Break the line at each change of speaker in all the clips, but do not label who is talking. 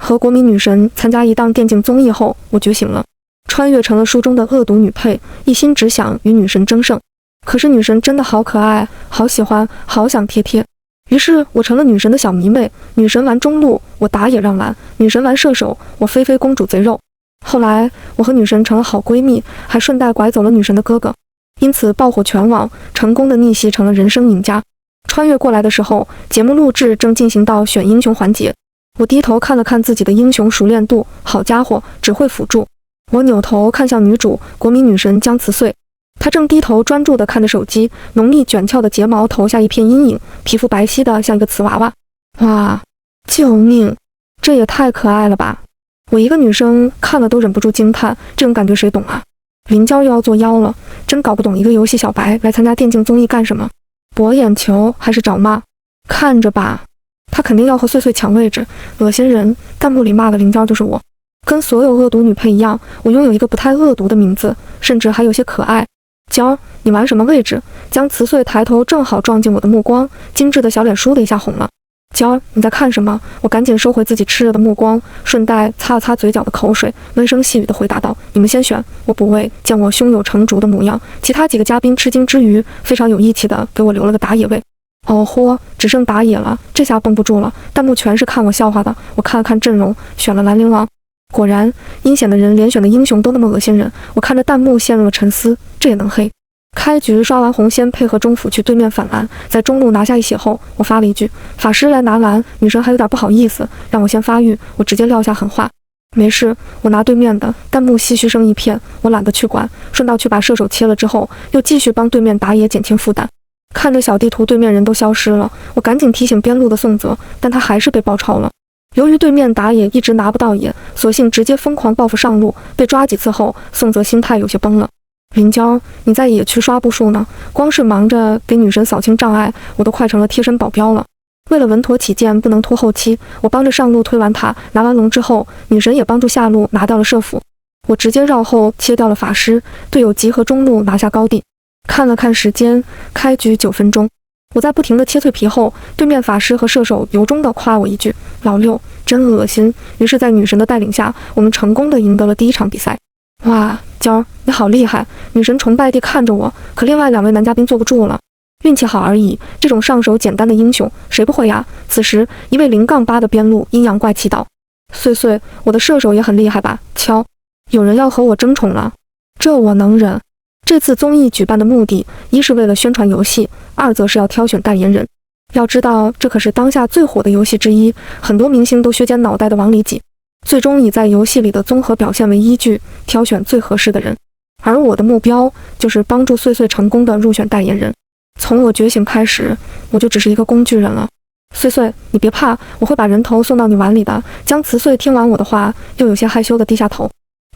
和国民女神参加一档电竞综艺后，我觉醒了，穿越成了书中的恶毒女配，一心只想与女神争胜。可是女神真的好可爱，好喜欢，好想贴贴。于是我成了女神的小迷妹，女神玩中路，我打野让蓝；女神玩射手，我飞飞公主贼肉。后来我和女神成了好闺蜜，还顺带拐走了女神的哥哥，因此爆火全网，成功的逆袭成了人生赢家。穿越过来的时候，节目录制正进行到选英雄环节，我低头看了看自己的英雄熟练度，好家伙，只会辅助。我扭头看向女主，国民女神姜慈穗，她正低头专注地看着手机，浓密卷翘的睫毛投下一片阴影，皮肤白皙的像一个瓷娃娃。哇，救命，这也太可爱了吧！我一个女生看了都忍不住惊叹，这种感觉谁懂啊？林娇又要作妖了，真搞不懂一个游戏小白来参加电竞综艺干什么？博眼球还是找骂？看着吧，她肯定要和穗穗抢位置，恶心人！弹幕里骂的林娇就是我。跟所有恶毒女配一样，我拥有一个不太恶毒的名字，甚至还有些可爱。娇，你玩什么位置？姜慈穗抬头正好撞进我的目光，精致的小脸倏的一下红了。娇，你在看什么？我赶紧收回自己炽热的目光，顺带擦了擦嘴角的口水，温声细语地回答道：你们先选，我补位。见我胸有成竹的模样，其他几个嘉宾吃惊之余，非常有义气地给我留了个打野位。哦豁，只剩打野了，这下绷不住了，弹幕全是看我笑话的。我看了看阵容，选了兰陵王。果然，阴险的人连选的英雄都那么恶心人。我看着弹幕陷入了沉思，这也能黑？开局刷完红先配合中辅去对面反蓝，在中路拿下一血后，我发了一句法师来拿蓝，女神还有点不好意思，让我先发育，我直接撂下狠话，没事，我拿对面的。弹幕唏嘘声一片，我懒得去管，顺道去把射手切了之后，又继续帮对面打野减轻负担。看着小地图对面人都消失了，我赶紧提醒边路的宋泽，但他还是被包抄了。由于对面打野一直拿不到野，索性直接疯狂报复上路，被抓几次后，宋泽心态有些崩了。林娇，你在野区刷步数呢，光是忙着给女神扫清障碍，我都快成了贴身保镖了。为了稳妥起见，不能拖后期，我帮着上路推完塔，拿完龙之后，女神也帮助下路拿掉了射辅，我直接绕后切掉了法师，队友集合中路拿下高地。看了看时间，开局9分钟，我在不停的切脆皮后，对面法师和射手由衷的夸我一句：老六真恶心。于是，在女神的带领下，我们成功的赢得了第一场比赛。哇，娇，你好厉害！女神崇拜地看着我，可另外2位男嘉宾坐不住了。运气好而已，这种上手简单的英雄，谁不会呀？此时，一位0-8的边路阴阳怪气道：穗穗，我的射手也很厉害吧？敲，有人要和我争宠了，这我能忍。这次综艺举办的目的，一是为了宣传游戏，二则是要挑选代言人。要知道，这可是当下最火的游戏之一，很多明星都削尖脑袋的往里挤，最终以在游戏里的综合表现为依据，挑选最合适的人。而我的目标就是帮助穗穗成功的入选代言人。从我觉醒开始，我就只是一个工具人了。穗穗，你别怕，我会把人头送到你碗里的。姜慈穗听完我的话，又有些害羞的低下头。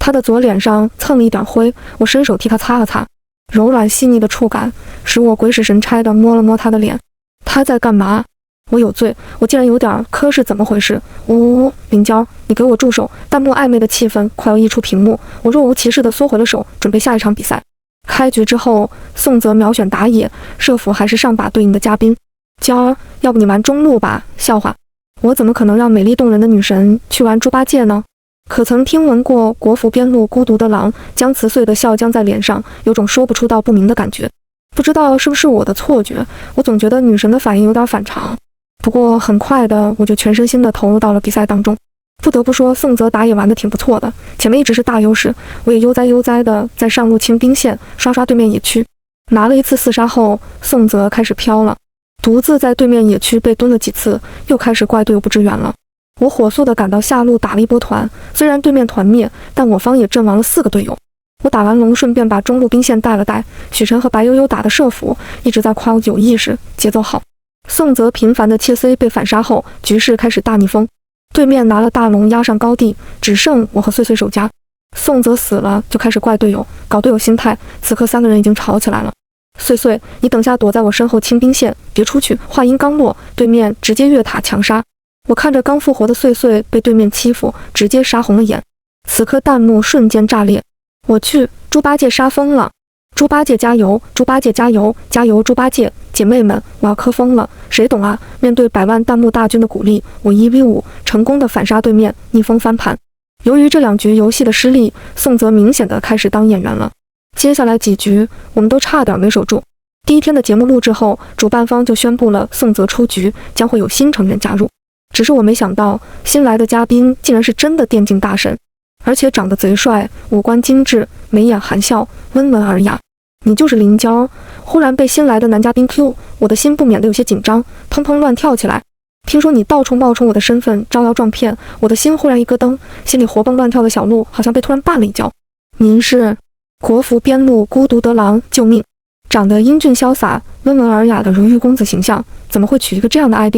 他的左脸上蹭了一点灰，我伸手替他擦了擦，柔软细腻的触感使我鬼使神差地摸了摸他的脸。他在干嘛？我有罪，我竟然有点磕，是怎么回事？呜，林娇，你给我住手！弹幕暧昧的气氛快要溢出屏幕，我若无其事地缩回了手，准备下一场比赛。开局之后，宋泽秒选打野，射辅还是上把对应的嘉宾。娇儿，要不你玩中路吧？笑话，我怎么可能让美丽动人的女神去玩猪八戒呢？可曾听闻过国服边路孤独的狼？姜慈穗的笑僵在脸上，有种说不出道不明的感觉。不知道是不是我的错觉，我总觉得女神的反应有点反常。不过很快的，我就全身心的投入到了比赛当中。不得不说，宋泽打野玩的挺不错的，前面一直是大优势，我也悠哉的在上路清兵线，刷对面野区。拿了一次4杀后，宋泽开始飘了，独自在对面野区被蹲了几次，又开始怪队友不支援了。我火速的赶到下路打了一波团，虽然对面团灭，但我方也阵亡了4个队友。我打完龙，顺便把中路兵线带了带。许晨和白悠悠打的射辅一直在夸我有意识，节奏好。宋泽频繁的切 C 被反杀后，局势开始大逆风。对面拿了大龙压上高地，只剩我和穗穗守家。宋泽死了，就开始怪队友，搞队友心态。此刻3个人已经吵起来了。穗穗，你等下躲在我身后清兵线，别出去。话音刚落，对面直接越塔强杀。我看着刚复活的穗穗被对面欺负，直接杀红了眼。此刻弹幕瞬间炸裂，我去，猪八戒杀疯了！猪八戒加油，猪八戒加油，加油猪八戒！姐妹们，我要磕疯了，谁懂啊？面对百万弹幕大军的鼓励，我1v5成功的反杀对面，逆风翻盘。由于这2局游戏的失利，宋泽明显的开始当演员了。接下来几局，我们都差点没守住。第一天的节目录制后，主办方就宣布了宋泽出局，将会有新成员加入。只是我没想到，新来的嘉宾竟然是真的电竞大神，而且长得贼帅，五官精致，眉眼含笑，温文尔雅。你就是林娇。忽然被新来的男嘉宾 Q， 我的心不免得有些紧张，砰砰乱跳起来。听说你到处冒充我的身份，招摇撞骗，我的心忽然一咯噔，心里活蹦乱跳的小鹿好像被突然绊了一跤。您是国服边路孤独得狼，救命！长得英俊潇洒、温文尔雅的如玉公子形象，怎么会取一个这样的 ID？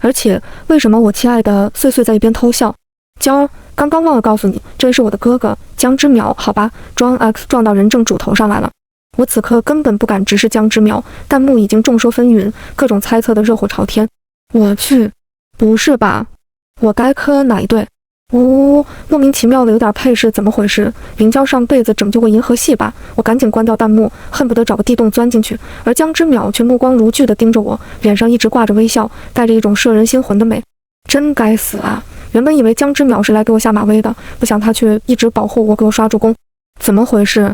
而且为什么我亲爱的碎碎在一边偷笑？娇儿，刚刚忘了告诉你，这是我的哥哥江之淼，好吧，装 X 撞到人正主头上来了。我此刻根本不敢直视江之淼，弹幕已经众说纷纭，各种猜测的热火朝天。我去，不是吧？我该磕哪一队？呜，莫名其妙的有点配是怎么回事？林娇上辈子拯救过银河系吧？我赶紧关掉弹幕，恨不得找个地洞钻进去。而江之淼却目光如炬地盯着我，脸上一直挂着微笑，带着一种摄人心魂的美。真该死啊！原本以为江之淼是来给我下马威的，不想他却一直保护我，给我刷助攻。怎么回事？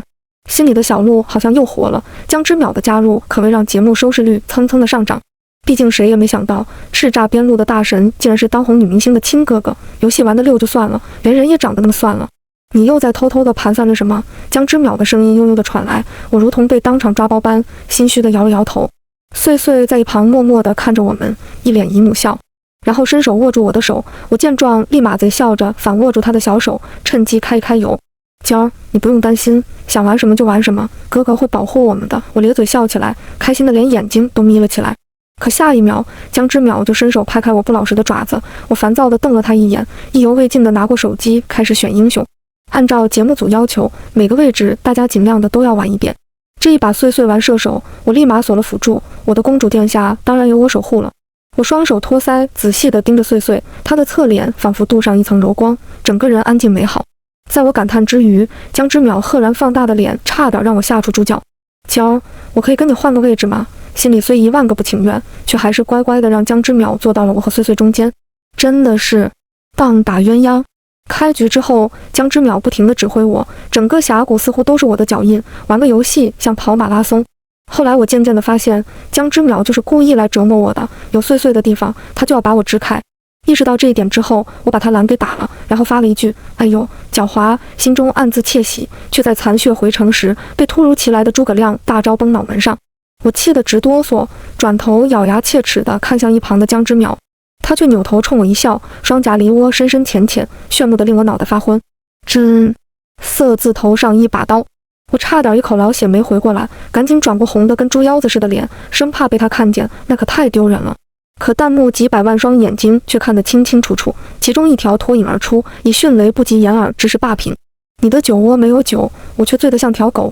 心里的小鹿好像又活了。江之淼的加入可谓让节目收视率蹭蹭的上涨。毕竟谁也没想到，叱咤边路的大神竟然是当红女明星的亲哥哥。游戏玩得溜就算了，连人也长得那么算了。你又在偷偷的盘算着什么？江之淼的声音悠悠的传来，我如同被当场抓包般，心虚的摇了摇头。碎碎在一旁默默地看着我们，一脸姨母笑，然后伸手握住我的手。我见状，立马贼笑着反握住他的小手，趁机开油。娇儿，你不用担心，想玩什么就玩什么，哥哥会保护我们的。我咧嘴笑起来，开心的连眼睛都眯了起来。可下一秒，江之淼就伸手拍开我不老实的爪子。我烦躁地瞪了他一眼，意犹未尽地拿过手机开始选英雄。按照节目组要求，每个位置大家尽量的都要玩一遍。这一把碎碎玩射手，我立马锁了辅助，我的公主殿下当然由我守护了。我双手托腮，仔细地盯着碎碎，他的侧脸仿佛镀上一层柔光，整个人安静美好。在我感叹之余，江之淼赫然放大的脸差点让我吓出猪叫。娇，我可以跟你换个位置吗？心里虽1万个不情愿，却还是乖乖的让江之淼坐到了我和碎碎中间。真的是棒打鸳鸯。开局之后，江之淼不停地指挥我，整个峡谷似乎都是我的脚印，玩个游戏像跑马拉松。后来我渐渐地发现，江之淼就是故意来折磨我的，有碎碎的地方他就要把我支开。意识到这一点之后，我把他蓝给打了，然后发了一句哎呦狡猾，心中暗自窃喜，却在残血回城时被突如其来的诸葛亮大招崩脑门上。我气得直哆嗦，转头咬牙切齿地看向一旁的江之淼，他却扭头冲我一笑，双颊梨涡深深浅浅，炫目的令我脑袋发昏。真色字头上一把刀，我差点一口老血没回过来，赶紧转过红的跟猪腰子似的脸，生怕被他看见，那可太丢人了。可弹幕几百万双眼睛却看得清清楚楚，其中一条脱颖而出，以迅雷不及掩耳之势霸屏。你的酒窝没有酒，我却醉得像条狗。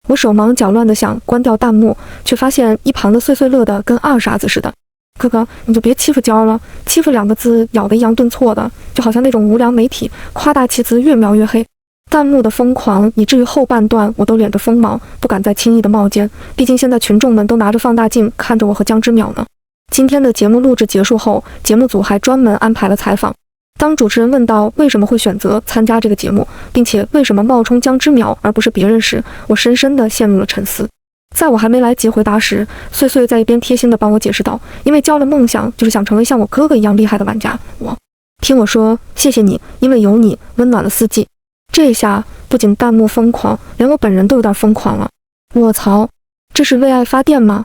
我手忙脚乱地想关掉弹幕，却发现一旁的碎碎乐得跟二傻子似的。哥哥，你就别欺负娇了，欺负2个字咬得抑扬顿挫的，就好像那种无良媒体夸大其词越描越黑。弹幕的疯狂以至于后半段我都敛着锋芒，不敢再轻易的冒尖，毕竟现在群众们都拿着放大镜看着我和江之淼呢。今天的节目录制结束后，节目组还专门安排了采访。当主持人问到为什么会选择参加这个节目，并且为什么冒充江之淼而不是别人时，我深深地陷入了沉思。在我还没来及回答时，碎碎在一边贴心地帮我解释道，因为交了梦想就是想成为像我哥哥一样厉害的玩家。听我说，谢谢你，因为有你温暖了四季。这下不仅弹幕疯狂，连我本人都有点疯狂了。卧槽，这是为爱发电吗？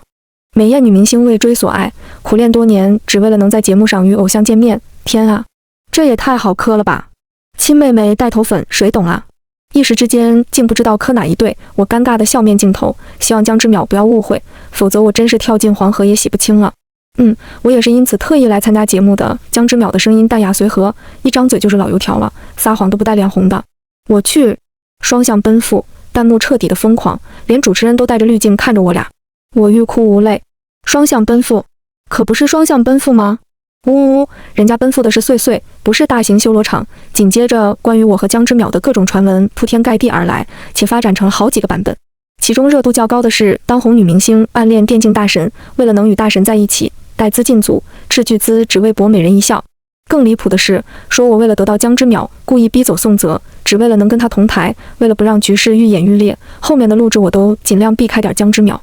美艳女明星为追索爱，苦练多年，只为了能在节目上与偶像见面。天啊，这也太好磕了吧！亲妹妹带头粉，谁懂啊？一时之间竟不知道磕哪一队，我尴尬的笑面镜头，希望江之淼不要误会，否则我真是跳进黄河也洗不清了。我也是因此特意来参加节目的。江之淼的声音淡雅随和，一张嘴就是老油条了，撒谎都不带脸红的。我去，双向奔赴，弹幕彻底的疯狂，连主持人都带着滤镜看着我俩。我欲哭无泪。双向奔赴，可不是双向奔赴吗？人家奔赴的是碎碎，不是大型修罗场。紧接着，关于我和江之淼的各种传闻铺天盖地而来，且发展成了好几个版本。其中热度较高的是当红女明星暗恋电竞大神，为了能与大神在一起，带资进组，斥巨资只为博美人一笑。更离谱的是，说我为了得到江之淼，故意逼走宋泽，只为了能跟他同台，为了不让局势愈演愈烈，后面的录制我都尽量避开点江之淼。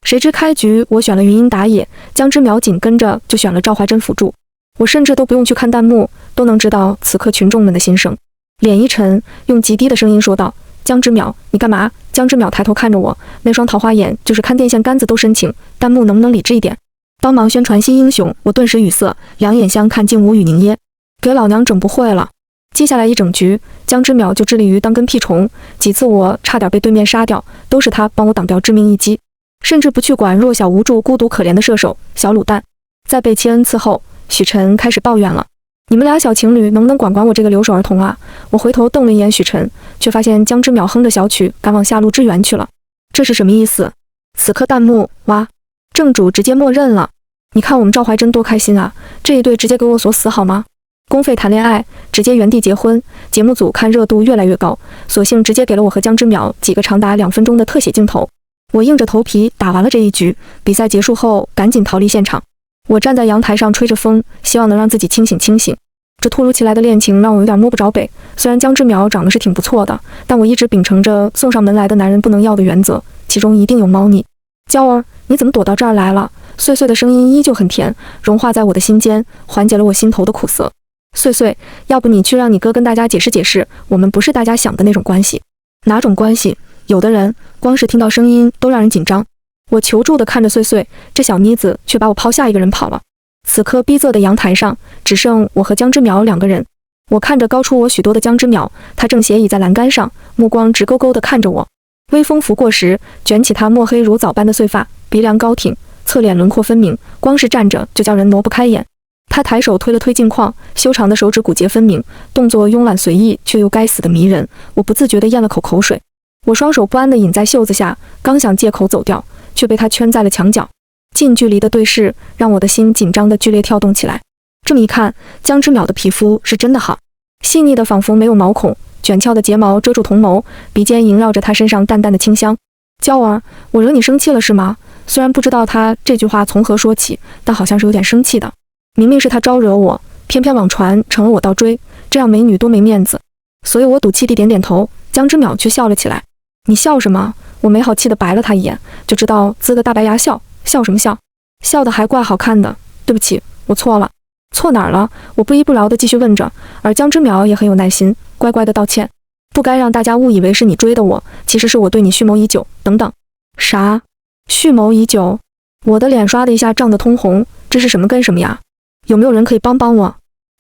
谁知开局我选了云英打野，江之淼紧跟着就选了赵怀真辅助，我甚至都不用去看弹幕，都能知道此刻群众们的心声。脸一沉，用极低的声音说道：“江之淼，你干嘛？”江之淼抬头看着我，那双桃花眼就是看电线杆子都深情。弹幕能不能理智一点？帮忙宣传新英雄，我顿时语塞，两眼相看，竟无语凝噎。给老娘整不会了。接下来一整局，江之淼就致力于当跟屁虫，几次我差点被对面杀掉，都是他帮我挡掉致命一击，甚至不去管弱小无助、孤独可怜的射手小卤蛋。在被切恩赐后，许晨开始抱怨了：“你们俩小情侣能不能管管我这个留守儿童啊？”我回头瞪了一眼许晨，却发现江之淼哼着小曲赶往下路支援去了。这是什么意思？此刻弹幕哇，正主直接默认了。你看我们赵怀真多开心啊！这一对直接给我锁死好吗？公费谈恋爱，直接原地结婚。节目组看热度越来越高，索性直接给了我和江之淼几个长达2分钟的特写镜头。我硬着头皮打完了这一局，比赛结束后赶紧逃离现场。我站在阳台上吹着风，希望能让自己清醒清醒。这突如其来的恋情让我有点摸不着北。虽然江之淼长得是挺不错的，但我一直秉承着送上门来的男人不能要的原则，其中一定有猫腻。娇儿，你怎么躲到这儿来了？碎碎的声音依旧很甜，融化在我的心间，缓解了我心头的苦涩。碎碎，要不你去让你哥跟大家解释解释，我们不是大家想的那种关系。哪种关系？有的人光是听到声音都让人紧张。我求助地看着碎碎，这小妮子却把我抛下一个人跑了。此刻逼仄的阳台上只剩我和江之淼2个人。我看着高出我许多的江之淼，他正斜倚在栏杆上，目光直勾勾地看着我。微风拂过时，卷起他墨黑如枣般的碎发，鼻梁高挺，侧脸轮廓分明，光是站着就叫人挪不开眼。他抬手推了推镜框，修长的手指骨节分明，动作慵懒随意，却又该死的迷人。我不自觉地咽了口水。我双手不安地隐在袖子下，刚想借口走掉，却被他圈在了墙角。近距离的对视让我的心紧张地剧烈跳动起来。这么一看，江之淼的皮肤是真的好，细腻的仿佛没有毛孔，卷翘的睫毛遮住瞳眸，鼻尖萦绕着他身上淡淡的清香。娇儿，我惹你生气了是吗？虽然不知道他这句话从何说起，但好像是有点生气的。明明是他招惹我，偏偏网传成了我倒追，这样美女多没面子。所以我赌气地点点头，江之淼却笑了起来。你笑什么？我没好气地白了他一眼，就知道呲个大白牙笑，笑什么笑？笑得还怪好看的。对不起，我错了。错哪儿了？我不依不饶地继续问着，而江之淼也很有耐心，乖乖地道歉。不该让大家误以为是你追的我，其实是我对你蓄谋已久。等等，啥？蓄谋已久？我的脸刷的一下涨得通红，这是什么跟什么呀？有没有人可以帮帮我？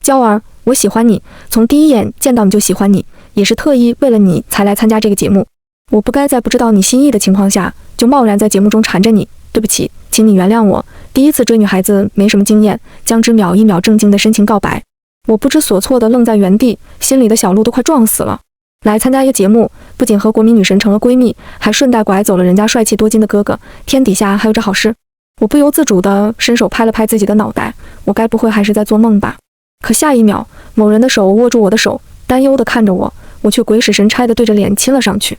娇儿，我喜欢你，从第一眼见到你就喜欢你，也是特意为了你才来参加这个节目。我不该在不知道你心意的情况下，就贸然在节目中缠着你，对不起，请你原谅我。第一次追女孩子没什么经验。江之淼一秒正经的深情告白。我不知所措的愣在原地，心里的小鹿都快撞死了。来参加一个节目，不仅和国民女神成了闺蜜，还顺带拐走了人家帅气多金的哥哥，天底下还有这好事？我不由自主地伸手拍了拍自己的脑袋，我该不会还是在做梦吧？可下一秒，某人的手握住我的手，担忧地看着我，我却鬼使神差地对着脸亲了上去。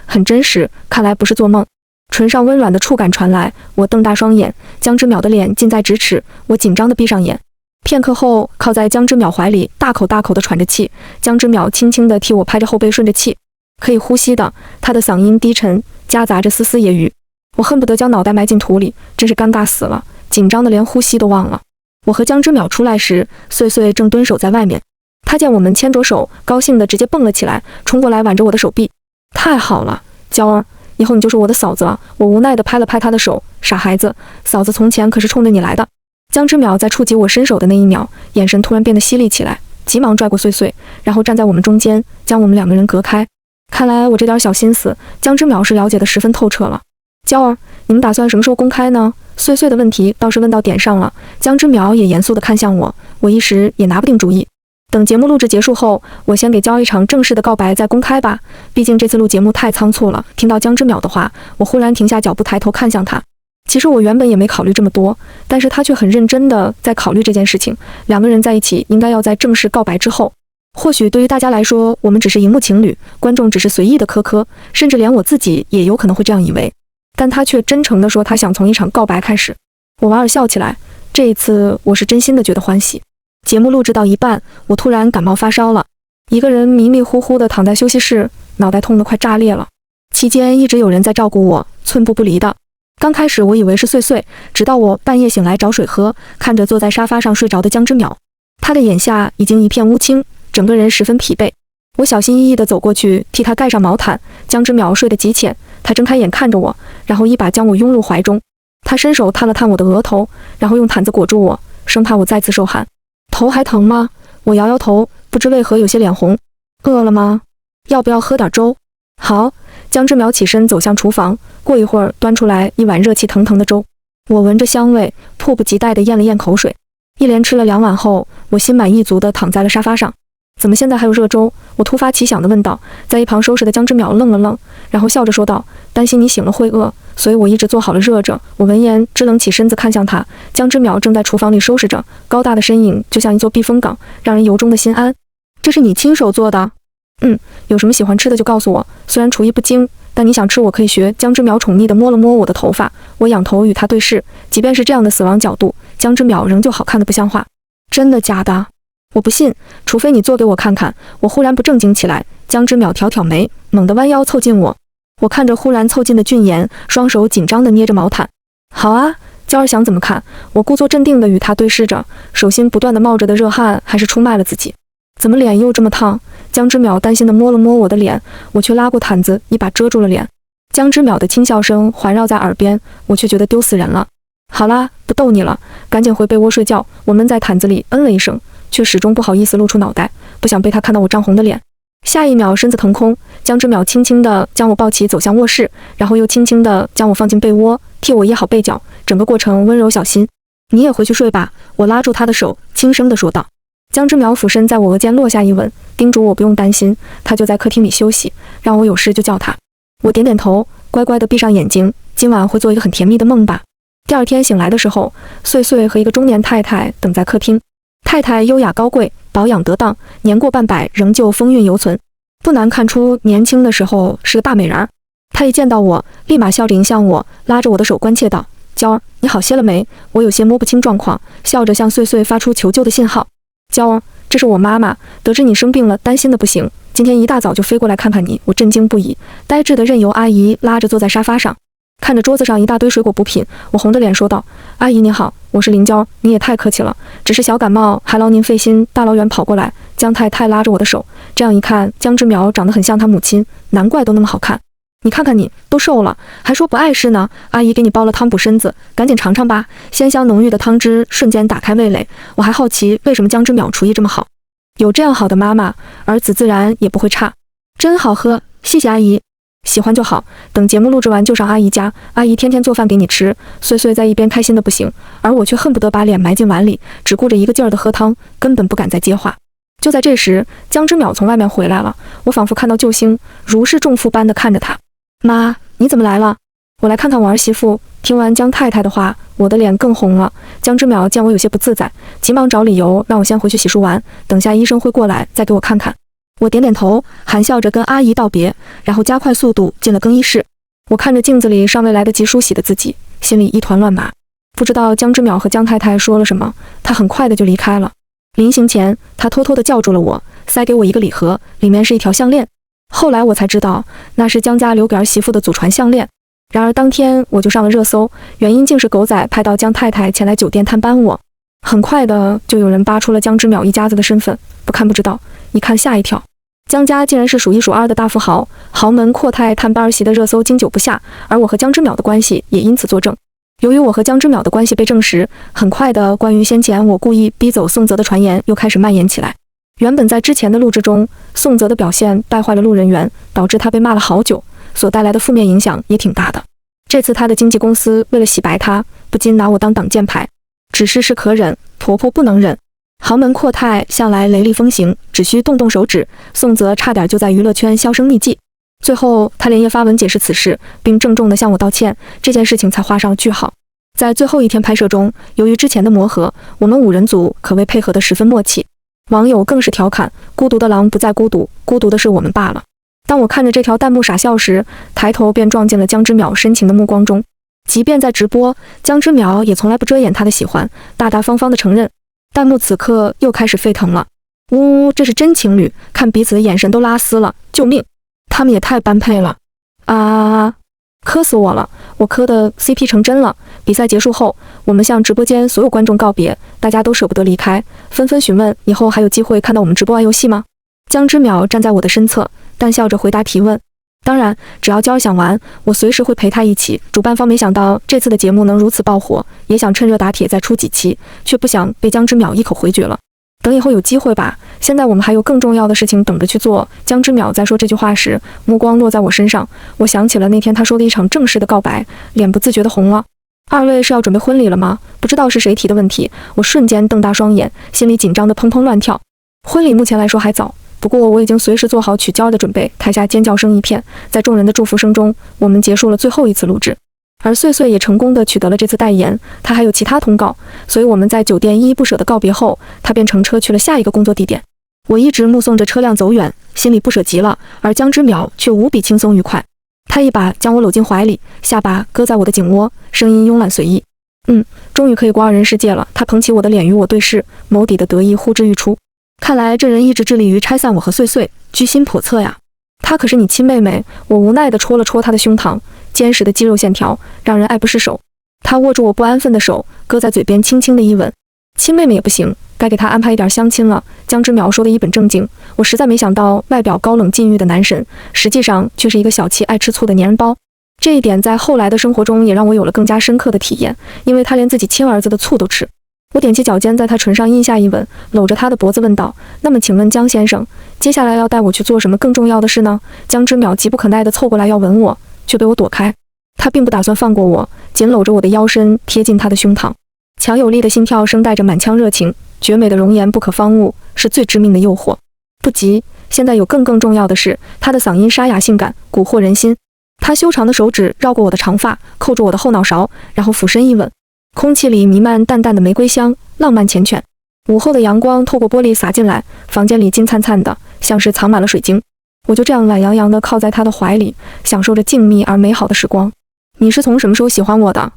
很真实，看来不是做梦。唇上温软的触感传来，我瞪大双眼，江之淼的脸近在咫尺，我紧张地闭上眼。片刻后，靠在江之淼怀里，大口大口地喘着气。江之淼轻轻地替我拍着后背，顺着气，可以呼吸的。他的嗓音低沉，夹杂着丝丝揶揄。我恨不得将脑袋埋进土里，真是尴尬死了，紧张的连呼吸都忘了。我和江之淼出来时，碎碎正蹲守在外面。他见我们牵着手，高兴的直接蹦了起来，冲过来挽着我的手臂。太好了，娇儿，以后你就是我的嫂子了。我无奈地拍了拍他的手，傻孩子，嫂子从前可是冲着你来的。江之淼在触及我伸手的那一秒，眼神突然变得犀利起来，急忙拽过碎碎，然后站在我们中间，将我们2个人隔开。看来我这点小心思，江之淼是了解得十分透彻了。娇儿，你们打算什么时候公开呢？碎碎的问题倒是问到点上了，江之淼也严肃地看向我，我一时也拿不定主意。等节目录制结束后，我先给娇一场正式的告白再公开吧，毕竟这次录节目太仓促了。听到江之淼的话，我忽然停下脚步，抬头看向他。其实我原本也没考虑这么多，但是他却很认真地在考虑这件事情。2个人在一起应该要在正式告白之后。或许对于大家来说，我们只是荧幕情侣，观众只是随意的磕，甚至连我自己也有可能会这样以为。但他却真诚地说，他想从一场告白开始。我莞尔笑起来，这一次我是真心的觉得欢喜。节目录制到一半，我突然感冒发烧了，一个人迷迷糊糊地躺在休息室，脑袋痛得快炸裂了。期间一直有人在照顾我，寸步不离的。刚开始我以为是碎碎，直到我半夜醒来找水喝，看着坐在沙发上睡着的江之淼，他的眼下已经一片乌青，整个人十分疲惫。我小心翼翼地走过去，替他盖上毛毯。江之淼睡得极浅，他睁开眼看着我，然后一把将我拥入怀中。他伸手探了探我的额头，然后用毯子裹住我，生怕我再次受寒。头还疼吗？我摇摇头，不知为何有些脸红。饿了吗？要不要喝点粥？好。江之淼起身走向厨房，过一会儿端出来一碗热气腾腾的粥。我闻着香味，迫不及待地咽了咽口水。一连吃了2碗后，我心满意足地躺在了沙发上。怎么现在还有热粥？我突发奇想地问道。在一旁收拾的江之淼愣了愣，然后笑着说道：担心你醒了会饿，所以我一直做好了热着。我闻言支棱起身子看向他，江之淼正在厨房里收拾着，高大的身影就像一座避风港，让人由衷的心安。这是你亲手做的？有什么喜欢吃的就告诉我，虽然厨艺不精，但你想吃我可以学。江之淼宠溺地摸了摸我的头发，我仰头与他对视，即便是这样的死亡角度，江之淼仍旧好看得不像话。真的假的？我不信，除非你做给我看看。我忽然不正经起来，江之淼挑挑眉，猛地弯腰凑近我。我看着忽然凑近的俊颜，双手紧张地捏着毛毯。好啊，娇儿想怎么看？我故作镇定地与他对视着，手心不断地冒着的热汗还是出卖了自己。怎么脸又这么烫？江之淼担心地摸了摸我的脸，我却拉过毯子一把遮住了脸。江之淼的轻笑声环绕在耳边，我却觉得丢死人了。好啦，不逗你了，赶紧回被窝睡觉。我闷在毯子里了一声，却始终不好意思露出脑袋，不想被他看到我涨红的脸。下一秒身子腾空，江之淼轻轻地将我抱起走向卧室，然后又轻轻地将我放进被窝，替我掖好被角，整个过程温柔小心。你也回去睡吧，我拉住他的手，轻声地说道。江之淼俯身在我额间落下一吻，叮嘱我不用担心，他就在客厅里休息，让我有事就叫他。我点点头，乖乖地闭上眼睛，今晚会做一个很甜蜜的梦吧。第二天醒来的时候，碎碎和一个中年太太等在客厅。太太优雅高贵，保养得当，年过半百仍旧风韵犹存，不难看出年轻的时候是个大美人儿。她一见到我，立马笑着迎向我，拉着我的手关切道：娇儿，你好些了没？我有些摸不清状况，笑着向碎碎发出求救的信号。娇儿，这是我妈妈，得知你生病了，担心的不行，今天一大早就飞过来看看你。我震惊不已，呆滞的任由阿姨拉着坐在沙发上，看着桌子上一大堆水果补品，我红着脸说道：阿姨你好，我是林娇，你也太客气了，只是小感冒，还劳您费心大老远跑过来。江太太拉着我的手，这样一看，江之淼长得很像她母亲，难怪都那么好看。你看看你都瘦了，还说不碍事呢。阿姨给你煲了汤补身子，赶紧尝尝吧。鲜香浓郁的汤汁瞬间打开味蕾。我还好奇为什么江之淼厨艺这么好，有这样好的妈妈，儿子自然也不会差。真好喝，谢谢阿姨。喜欢就好，等节目录制完就上阿姨家，阿姨天天做饭给你吃。碎碎在一边开心的不行，而我却恨不得把脸埋进碗里，只顾着一个劲儿的喝汤，根本不敢再接话。就在这时，江之淼从外面回来了，我仿佛看到救星，如释重负般的看着他。妈，你怎么来了？我来看看我儿媳妇。听完江太太的话，我的脸更红了。江之淼见我有些不自在，急忙找理由让我先回去洗漱完，等下医生会过来再给我看看。我点点头，含笑着跟阿姨道别，然后加快速度进了更衣室。我看着镜子里尚未来得及梳洗的自己，心里一团乱麻。不知道江之淼和江太太说了什么，他很快的就离开了。临行前，他偷偷地叫住了我，塞给我一个礼盒，里面是一条项链。后来我才知道，那是江家留给儿媳妇的祖传项链。然而当天我就上了热搜，原因竟是狗仔拍到江太太前来酒店探班我。很快的就有人扒出了江之淼一家子的身份，不看不知道，一看吓一跳。江家竟然是数一数二的大富豪，豪门阔太探班儿媳的热搜经久不下，而我和江之淼的关系也因此作证。由于我和江之淼的关系被证实，很快的关于先前我故意逼走宋泽的传言又开始蔓延起来。原本在之前的录制中，宋泽的表现败坏了路人缘，导致他被骂了好久，所带来的负面影响也挺大的。这次他的经纪公司为了洗白他，不禁拿我当挡箭牌。只是可忍，婆婆不能忍。豪门阔太向来雷厉风行，只需动动手指，宋泽差点就在娱乐圈销声匿迹。最后他连夜发文解释此事，并郑重地向我道歉，这件事情才画上了句号。在最后一天拍摄中，由于之前的磨合，我们5人组可谓配合得十分默契。网友更是调侃，孤独的狼不再孤独，孤独的是我们罢了。当我看着这条弹幕傻笑时，抬头便撞进了江之淼深情的目光中。即便在直播，江之淼也从来不遮掩他的喜欢，大大方方地承认。弹幕此刻又开始沸腾了，呜，这是真情侣，看彼此的眼神都拉丝了，救命！他们也太般配了啊！磕死我了，我磕的 CP 成真了。比赛结束后，我们向直播间所有观众告别，大家都舍不得离开，纷纷询问以后还有机会看到我们直播玩游戏吗？江之淼站在我的身侧，淡笑着回答提问。当然，只要娇儿想玩，我随时会陪她一起。主办方没想到这次的节目能如此爆火，也想趁热打铁再出几期，却不想被江之淼一口回绝了。等以后有机会吧，现在我们还有更重要的事情等着去做。江之淼在说这句话时，目光落在我身上，我想起了那天他说的一场正式的告白，脸不自觉地红了。二位是要准备婚礼了吗？不知道是谁提的问题，我瞬间瞪大双眼，心里紧张得砰砰乱跳。婚礼目前来说还早，不过我已经随时做好娶娇儿的准备。台下尖叫声一片，在众人的祝福声中，我们结束了最后一次录制。而穗穗也成功地取得了这次代言，他还有其他通告，所以我们在酒店依依不舍地告别后，他便乘车去了下一个工作地点。我一直目送着车辆走远，心里不舍极了，而江之淼却无比轻松愉快。他一把将我搂进怀里，下巴搁在我的颈窝，声音慵懒随意。终于可以过二人世界了。他捧起我的脸与我对视，眸底的得意呼之欲出。看来这人一直致力于拆散我和穗穗，居心叵测呀。她可是你亲妹妹。我无奈地戳了戳她的胸膛，坚实的肌肉线条让人爱不释手。她握住我不安分的手，搁在嘴边轻轻的一吻。亲妹妹也不行，该给她安排一点相亲了。江之淼说的一本正经，我实在没想到外表高冷禁欲的男神，实际上却是一个小气爱吃醋的粘人包。这一点在后来的生活中也让我有了更加深刻的体验，因为他连自己亲儿子的醋都吃。我踮起脚尖，在他唇上印下一吻，搂着他的脖子问道：那么请问江先生，接下来要带我去做什么更重要的事呢？江之淼急不可耐地凑过来要吻我，却被我躲开。他并不打算放过我，紧搂着我的腰身，贴近他的胸膛。强有力的心跳声带着满腔热情，绝美的容颜不可方物，是最致命的诱惑。不急，现在有更重要的事。他的嗓音沙哑性感，蛊惑人心。他修长的手指绕过我的长发，扣住我的后脑勺，然后俯身一吻。空气里弥漫淡淡的玫瑰香，浪漫缱绻。午后的阳光透过玻璃洒进来，房间里金灿灿的，像是藏满了水晶。我就这样懒洋洋地靠在他的怀里，享受着静谧而美好的时光。你是从什么时候喜欢我的？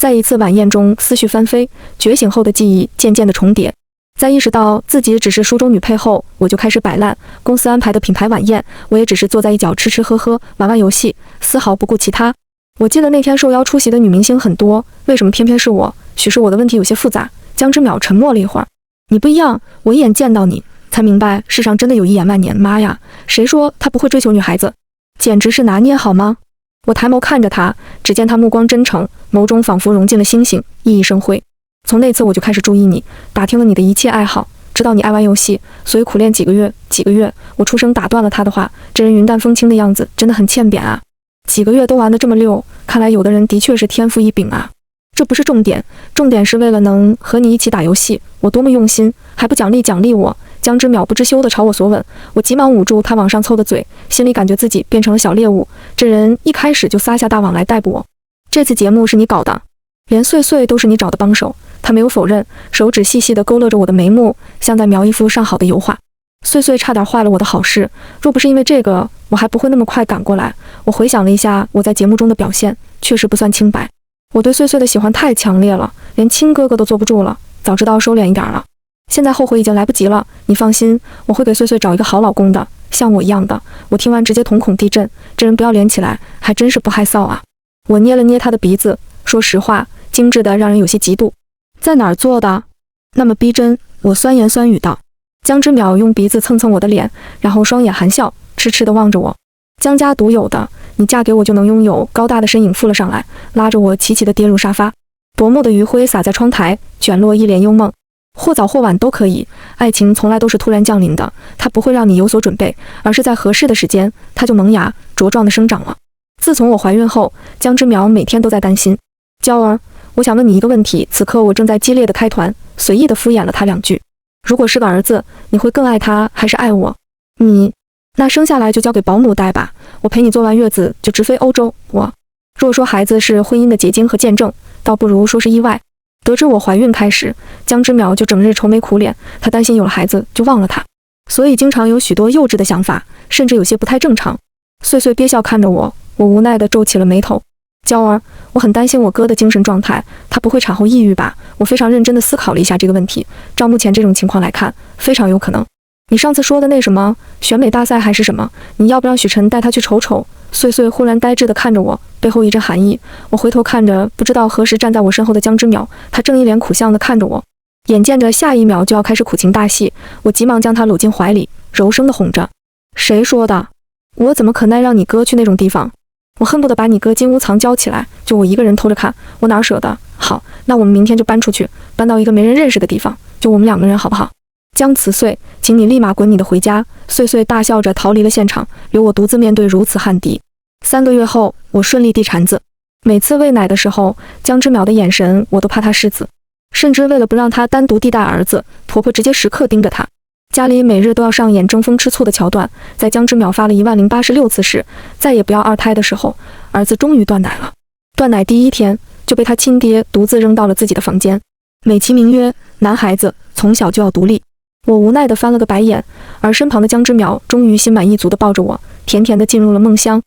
在一次晚宴中，思绪翻飞，觉醒后的记忆渐渐的重叠。在意识到自己只是书中女配后，我就开始摆烂。公司安排的品牌晚宴，我也只是坐在一角吃吃喝喝，玩玩游戏，丝毫不顾其他。我记得那天受邀出席的女明星很多，为什么偏偏是我？许是我的问题有些复杂。江之淼沉默了一会儿。你不一样，我一眼见到你，才明白世上真的有一眼万年。妈呀，谁说他不会追求女孩子？简直是拿捏好吗？我抬眸看着他，只见他目光真诚，眸中仿佛融进了星星，熠熠生辉。从那次我就开始注意你，打听了你的一切爱好，知道你爱玩游戏，所以苦练几个月。我出声打断了他的话，这人云淡风轻的样子真的很欠扁啊。几个月都玩得这么溜，看来有的人的确是天赋异禀啊。这不是重点，重点是为了能和你一起打游戏，我多么用心，还不奖励我。江之淼不知羞地朝我索吻，我急忙捂住他往上凑的嘴，心里感觉自己变成了小猎物。这人一开始就撒下大网来逮捕我。这次节目是你搞的，连穗穗都是你找的帮手。他没有否认，手指细细地勾勒着我的眉目，像在描一幅上好的油画。穗穗差点坏了我的好事，若不是因为这个，我还不会那么快赶过来。我回想了一下我在节目中的表现，确实不算清白。我对穗穗的喜欢太强烈了，连亲哥哥都坐不住了，早知道收敛一点了。现在后悔已经来不及了，你放心，我会给穗穗找一个好老公的，像我一样的。我听完直接瞳孔地震，这人不要脸起来还真是不害臊啊。我捏了捏他的鼻子，说实话，精致的让人有些嫉妒。在哪儿做的？那么逼真，我酸言酸语道。江之淼用鼻子蹭蹭我的脸，然后双眼含笑，痴痴地望着我。江家独有的，你嫁给我就能拥有。高大的身影附了上来，拉着我齐齐地跌入沙发。薄暮的余晖洒在窗台，卷落一帘幽梦。或早或晚都可以，爱情从来都是突然降临的，它不会让你有所准备，而是在合适的时间，它就萌芽茁壮地生长了。自从我怀孕后，江之淼每天都在担心。娇儿，我想问你一个问题。此刻我正在激烈的开团，随意地敷衍了他2句。如果是个儿子，你会更爱他还是爱我？那生下来就交给保姆带吧，我陪你坐完月子就直飞欧洲。若说孩子是婚姻的结晶和见证，倒不如说是意外。得知我怀孕开始，江之淼就整日愁眉苦脸，他担心有了孩子就忘了他，所以经常有许多幼稚的想法，甚至有些不太正常。碎碎憋笑看着我，我无奈地皱起了眉头。娇儿，我很担心我哥的精神状态，他不会产后抑郁吧？我非常认真地思考了一下这个问题，照目前这种情况来看，非常有可能。你上次说的那什么选美大赛还是什么，你要不让许晨带他去瞅瞅？碎碎忽然呆滞地看着我，背后一阵寒意。我回头看着不知道何时站在我身后的江之淼，他正一脸苦相地看着我，眼见着下一秒就要开始苦情大戏，我急忙将他搂进怀里，柔声地哄着：谁说的？我怎么可耐让你哥去那种地方？我恨不得把你哥金屋藏娇起来，就我一个人偷着看，我哪舍得？好，那我们明天就搬出去，搬到一个没人认识的地方，就我们2个人好不好？江慈穗，请你立马滚你的回家！碎碎大笑着逃离了现场，留我独自面对如此汉敌。3个月后，我顺利地产子。每次喂奶的时候，江之淼的眼神我都怕他失子，甚至为了不让他单独地带儿子，婆婆直接时刻盯着他。家里每日都要上演争风吃醋的桥段，在江之淼发了10086次誓再也不要2胎的时候，儿子终于断奶了。断奶第1天就被他亲爹独自扔到了自己的房间，美其名曰男孩子从小就要独立。我无奈地翻了个白眼，而身旁的江之淼终于心满意足地抱着我，甜甜地进入了梦乡。